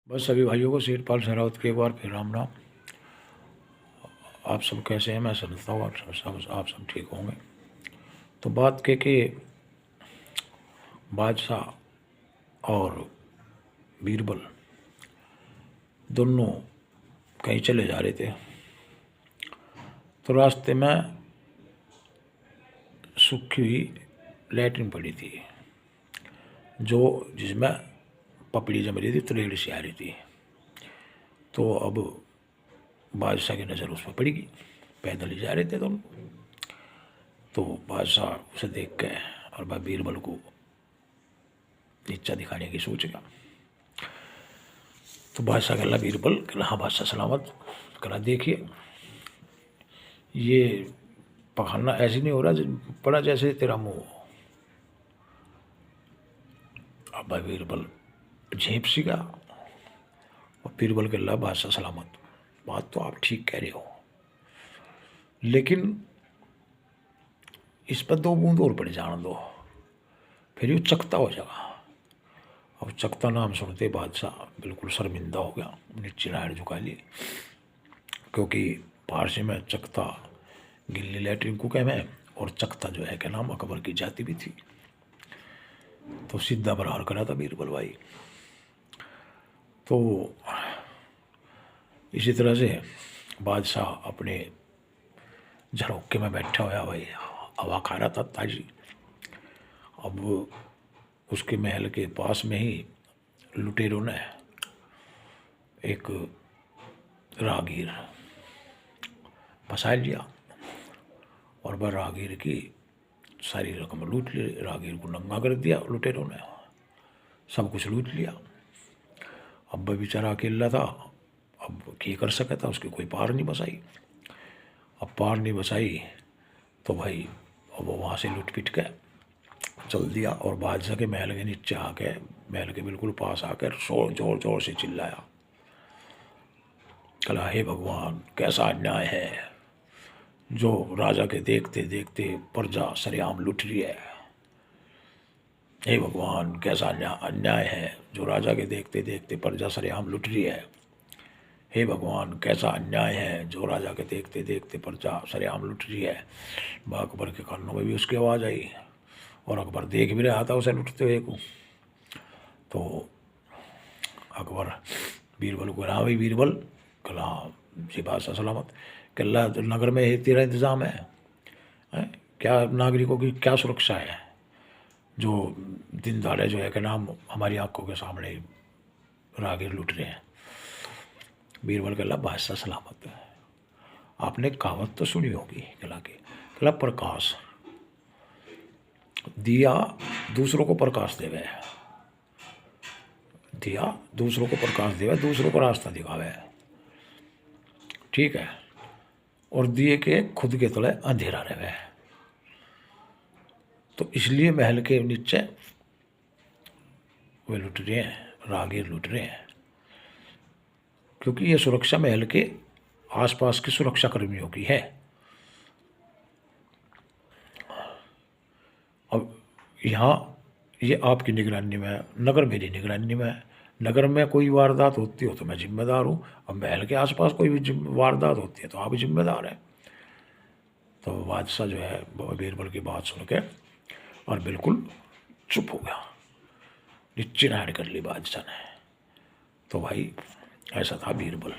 बस सभी भाइयों को सेठपाल सहरावत के एक बार फिर राम राम। आप सब कैसे हैं? मैं समझता हूँ आप सब ठीक होंगे। तो बात के कि बादशाह और बीरबल दोनों कहीं चले जा रहे थे, तो रास्ते में सूखी हुई लैट्रिन पड़ी थी, जो जिसमें पपड़ी जम रही थी, त्रेड़ सी आ रही थी। तो अब बादशाह की नज़र उस पर पड़ेगी, पैदल ही जा रहे थे दोनों। तो बादशाह उसे देख के और भाई बीरबल को नीचा दिखाने की सोचेगा। तो बादशाह कहला बीरबल कहला हाँ बादशाह सलामत। कहला देखिए ये पखाना ऐसे नहीं हो रहा पड़ा जैसे तेरा मुंह। अब भाई बीरबल झेप सी गया और बीरबल कहला बादशाह सलामत, बात तो आप ठीक कह रहे हो, लेकिन इस पर 2 बूंद और पड़ जाने दो, फिर ये चकता हो जाएगा। अब चकता नाम सुनते बादशाह बिल्कुल शर्मिंदा हो गया, नीचे नाड़ झुका लिए, क्योंकि फारसी में चकता गिल्ली लैट्रिन को कहवे और चकता जो है क्या नाम अकबर की जाति भी थी। तो सीधा बरार करा था बीरबल भाई। तो इसी तरह से बादशाह अपने झरोखे में बैठा हुआ भाई हवा खा रहा था ताजी। अब उसके महल के पास में ही लुटेरों ने एक राहगीर फंसा लिया और वह राहगीर की सारी रकम लूट ली। राहगीर को नंगा कर दिया लुटेरों ने, सब कुछ लूट लिया। अब वह बेचारा अकेला था, अब क्या कर सका था, उसकी कोई पार नहीं बसाई। अब पार नहीं बसाई तो भाई अब वो वहाँ से लुट पिट के चल दिया और बादशाह के महल के नीचे आके, महल के बिल्कुल पास आकर जोर जोर से चिल्लाया, कहा हे भगवान कैसा अन्याय है जो राजा के देखते देखते प्रजा सरेआम लुट रही है। हे भगवान कैसा अन्याय है जो राजा के देखते देखते प्रजा सरेआम लुट रही है। हे भगवान कैसा अन्याय है जो राजा के देखते देखते प्रजा सरेआम लुट रही है। अकबर के कानों में भी उसकी आवाज़ आई और अकबर देख भी रहा था उसे लुटते हुए को। तो अकबर बीरबल को कहा भाई बीरबल, कला जी बादशाह सलामत, कल्ला नगर में तेरा इंतज़ाम है? क्या नागरिकों की क्या सुरक्षा है जो दिन दहाड़े जो है कि नाम हमारी आंखों के सामने राहगीर लुट रहे हैं? बीरबल कल्ला बादशाह सलामत, आपने कहावत तो सुनी होगी कला की, कला प्रकाश दिया दूसरों को प्रकाश देवे, दिया दूसरों को प्रकाश देवे, दूसरों को रास्ता दिखावे, ठीक है, और दिए के खुद के तले अंधेरा रहे। तो इसलिए महल के नीचे वे लुट रहे हैं, राहगीर लुट रहे हैं, क्योंकि ये सुरक्षा महल के आसपास के सुरक्षा कर्मियों की है। अब यहाँ ये आपकी निगरानी में, नगर मेरी निगरानी में, नगर में कोई वारदात होती हो तो मैं जिम्मेदार हूँ, अब महल के आसपास कोई भी वारदात होती है तो आप जिम्मेदार हैं। तो बादशाह जो है बीरबल की बात सुन के और बिल्कुल चुप हो गया, नीचे नाड़ कर ली बादशाह ने। तो भाई ऐसा था बीरबल।